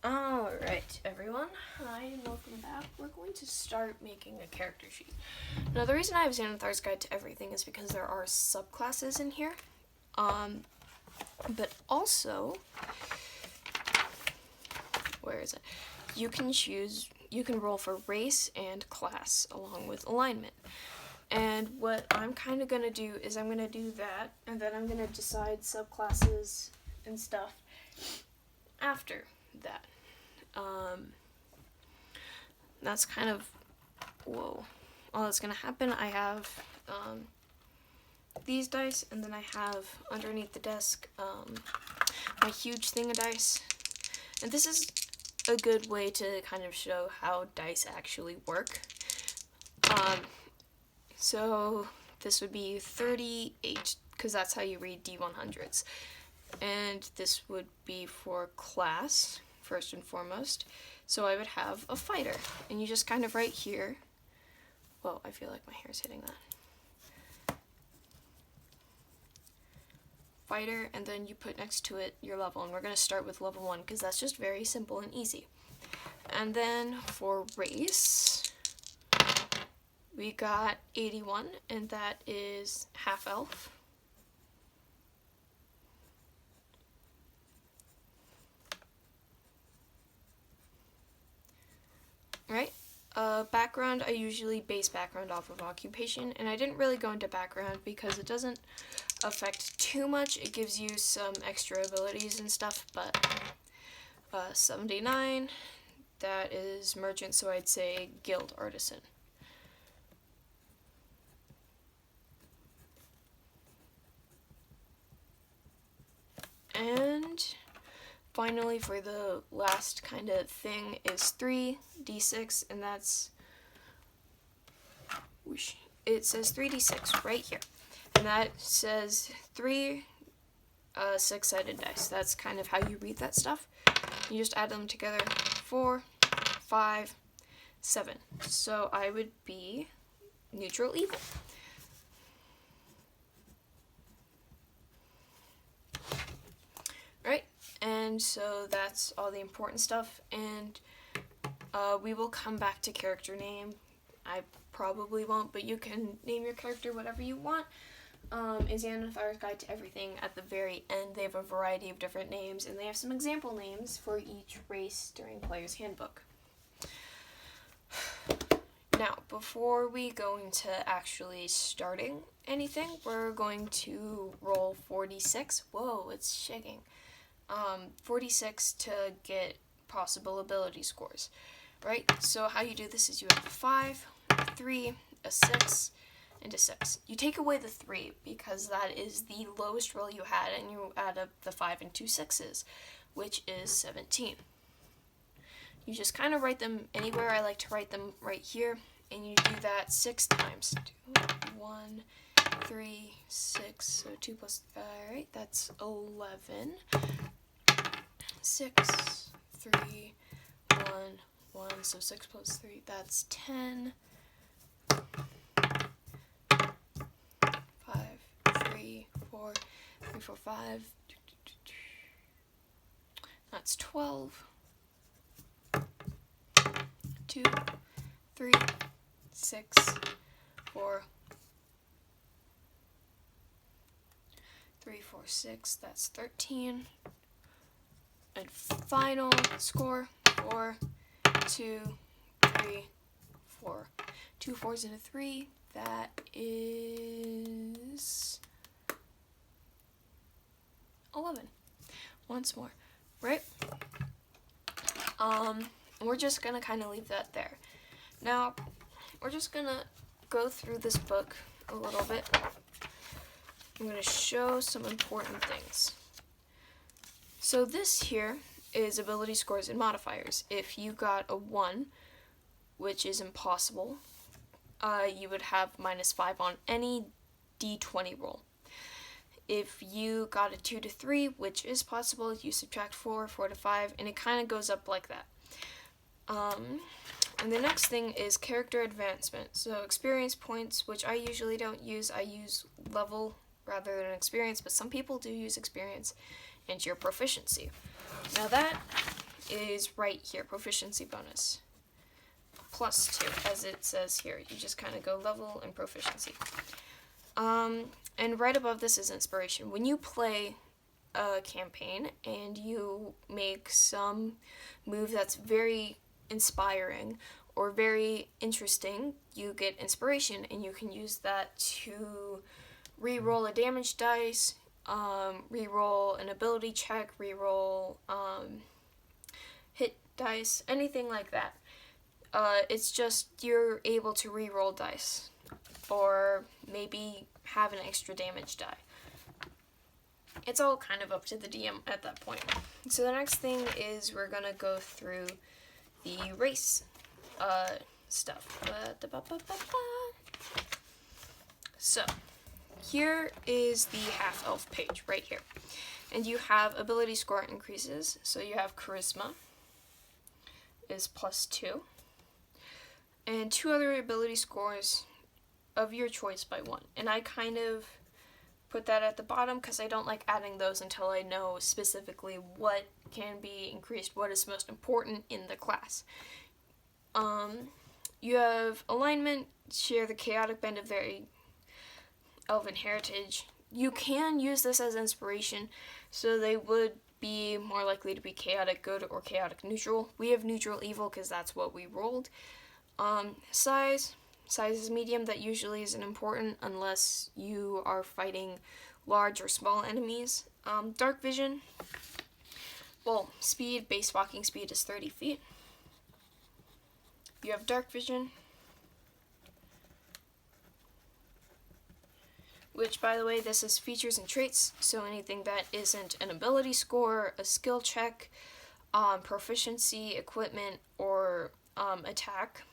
Alright, everyone. Hi and welcome back. We're going to start making a character sheet. Now, the reason I have Xanathar's Guide to Everything is because there are subclasses in here. But also, where is it? You can roll for race and class along with alignment. And what I'm kind of going to do is I'm going to do that, and then I'm going to decide subclasses and stuff after that. That's kind of, all that's going to happen. I have these dice, and then I have underneath the desk my huge thing of dice. And this is a good way to kind of show how dice actually work. So this would be 38, because that's how you read D100s. And this would be for class, first and foremost. So I would have a fighter, and you just kind of write here. Whoa, I feel like my hair's hitting that. Fighter, and then you put next to it your level, and we're going to start with level 1 because that's just very simple and easy. And then for race, we got 81, and that is half elf. Right? Background, I usually base background off of occupation, and I didn't really go into background because it doesn't affect too much. It gives you some extra abilities and stuff, but 79, that is merchant, so I'd say guild artisan. And finally, for the last kind of thing is 3d6, and that's, it says 3d6 right here. And that says 3 six-sided dice. That's kind of how you read that stuff. You just add them together, 4, 5, 7. So I would be neutral evil. Right? And so that's all the important stuff, and we will come back to character name. I probably won't, but you can name your character whatever you want. In Xanathar's Guide to Everything, at the very end, they have a variety of different names, and they have some example names for each race during Player's Handbook. Now, before we go into actually starting anything, we're going to roll 46. Whoa, it's shaking. 46 to get possible ability scores, right? So how you do this is you have a 5, a 3, a 6, and a 6. You take away the 3 because that is the lowest roll you had, and you add up the 5 and 2 6s, which is 17. You just kind of write them anywhere. I like to write them right here, and you do that 6 times. 2, 1, 3, 6, so 2 plus, alright, that's 11. 6, 3, 1, 1, so 6 plus 3, that's 10. 5, 3, 4, 3, 4, 5. That's 12. 2, 3, 6, 4, 3, 4, 6, that's 13. And final score, 4, 2, 3, 4. 2 4s and a 3, that is 11. Once more, right? We're just gonna kind of leave that there. Now, we're just gonna go through this book a little bit. I'm gonna show some important things. So this here is ability scores and modifiers. If you got a 1, which is impossible, you would have -5 on any d20 roll. If you got a 2 to 3, which is possible, you subtract 4, 4 to 5, and it kind of goes up like that. And the next thing is character advancement. So experience points, which I usually don't use. I use level rather than experience, but some people do use experience into your proficiency. Now that is right here, proficiency bonus. +2, as it says here. You just kind of go level and proficiency. And right above this is inspiration. When you play a campaign and you make some move that's very inspiring or very interesting, you get inspiration, and you can use that to re-roll a damage dice, re-roll an ability check, re-roll hit dice, anything like that. It's just you're able to re-roll dice, or maybe have an extra damage die. It's all kind of up to the DM at that point. So the next thing is we're gonna go through the race stuff. So here is the half-elf page right here. And you have ability score increases. So you have charisma is +2. And 2 other ability scores of your choice by 1. And I kind of put that at the bottom because I don't like adding those until I know specifically what can be increased, what is most important in the class. You have alignment, share the chaotic bend of their elven heritage. You can use this as inspiration, so they would be more likely to be chaotic good or chaotic neutral. We have neutral evil because that's what we rolled. Size is medium. That usually isn't important unless you are fighting large or small enemies. Dark vision. Well, speed, base walking speed is 30 feet. You have dark vision, which, by the way, this is features and traits, so anything that isn't an ability score, a skill check, proficiency, equipment, or attack,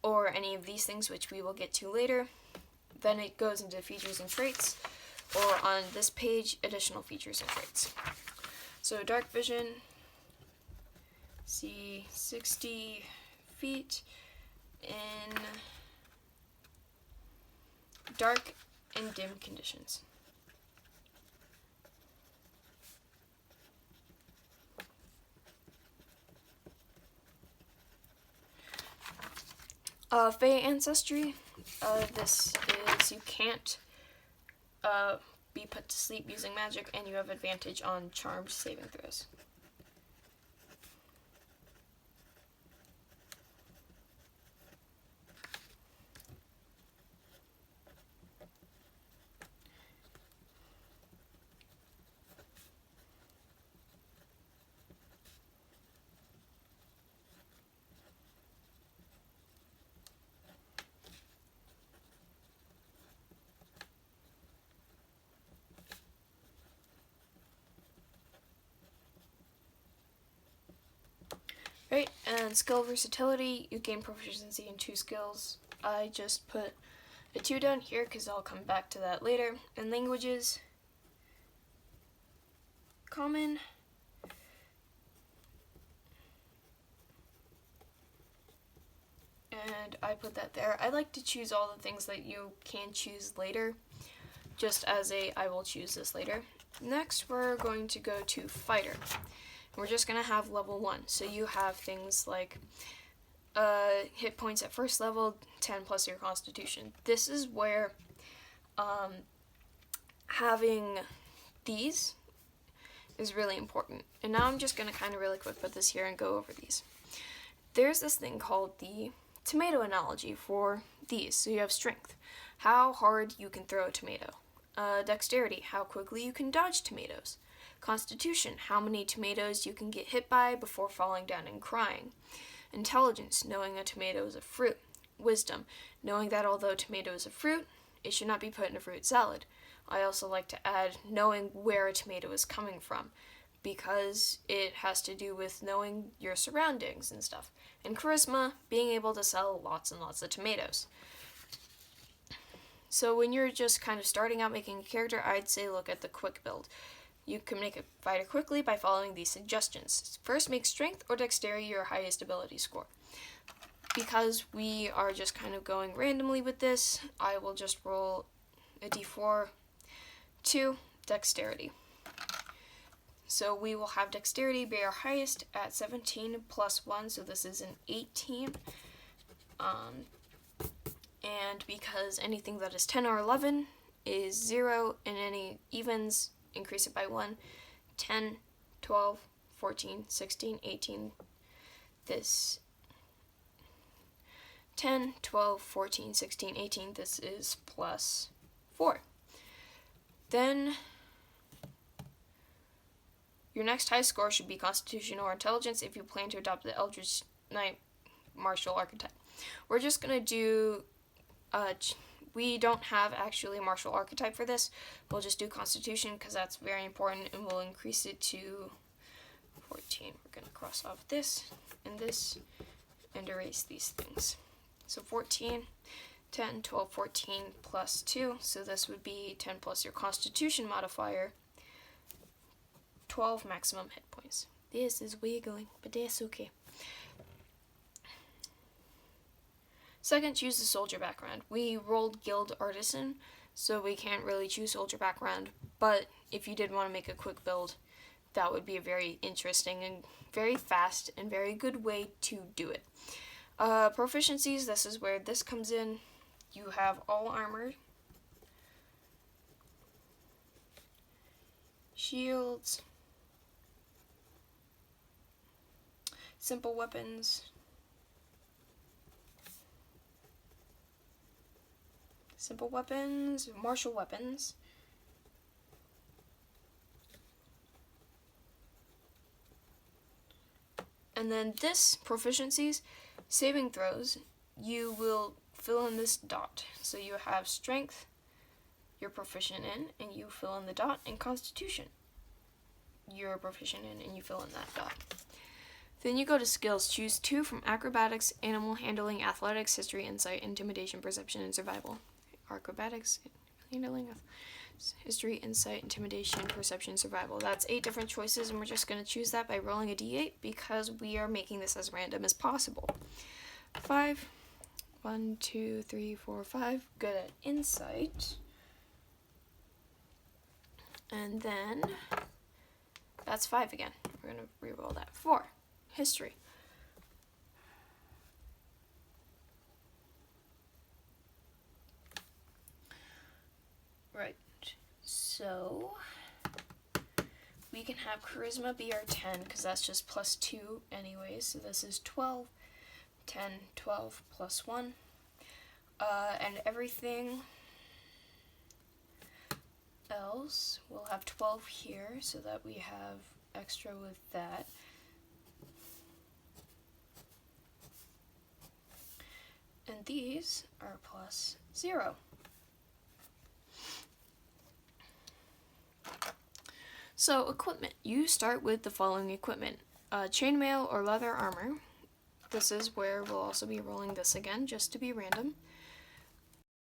or any of these things, which we will get to later, then it goes into features and traits, or on this page, additional features and traits. So dark vision, see 60 feet in dark and dim conditions. Fey ancestry. This is you can't be put to sleep using magic, and you have advantage on charmed saving throws. Right, and skill versatility, you gain proficiency in 2 skills. I just put a 2 down here because I'll come back to that later. And languages, common, and I put that there. I like to choose all the things that you can choose later, just as a I will choose this later. Next, we're going to go to fighter. We're just going to have level 1. So you have things like hit points at first level, 10 plus your constitution. This is where having these is really important. And now I'm just going to kind of really quick put this here and go over these. There's this thing called the tomato analogy for these. So you have strength, how hard you can throw a tomato. Dexterity, how quickly you can dodge tomatoes. Constitution, how many tomatoes you can get hit by before falling down and crying. Intelligence, knowing a tomato is a fruit. Wisdom, knowing that although tomato is a fruit, it should not be put in a fruit salad. I also like to add knowing where a tomato is coming from, because it has to do with knowing your surroundings and stuff. And charisma, being able to sell lots and lots of tomatoes. So when you're just kind of starting out making a character, I'd say look at the quick build. You can make a fighter quickly by following these suggestions. First, make strength or dexterity your highest ability score. Because we are just kind of going randomly with this, I will just roll a d4 to dexterity. So we will have dexterity be our highest at 17 plus 1, so this is an 18. And because anything that is 10 or 11 is 0, and any evens increase it by 1, 10, 12, 14, 16, 18, this 10, 12, 14, 16, 18, this is plus 4. Then your next high score should be Constitution or Intelligence if you plan to adopt the Eldritch Knight martial archetype. We're just going to do, we don't have actually a martial archetype for this. We'll just do Constitution because that's very important, and we'll increase it to 14. We're going to cross off this and erase these things. So 14, 10, 12, 14 plus 2. So this would be 10 plus your Constitution modifier, 12 maximum hit points. This is wiggling, but that's okay. Second, choose the soldier background. We rolled Guild Artisan, so we can't really choose soldier background, but if you did want to make a quick build, that would be a very interesting and very fast and very good way to do it. Proficiencies, this is where this comes in. You have all armor, shields, simple weapons, martial weapons, and then this proficiencies, saving throws, you will fill in this dot. So you have strength, you're proficient in, and you fill in the dot, and Constitution, you're proficient in, and you fill in that dot. Then you go to skills. Choose 2 from acrobatics, animal handling, athletics, history, insight, intimidation, perception, and survival. Acrobatics, handling, history, insight, intimidation, perception, survival. That's 8 different choices, and we're just going to choose that by rolling a d8 because we are making this as random as possible. 5. 1, 2, 3, 4, 5. Good at insight. And then that's 5 again. We're going to re-roll that. 4. History. Right. So we can have charisma be our 10 because that's just plus 2 anyways. So this is 12. 10, 12 plus 1. And everything else, we'll have 12 here so that we have extra with that. And these are plus 0. So equipment, you start with the following equipment. Chainmail or leather armor. This is where we'll also be rolling this again, just to be random.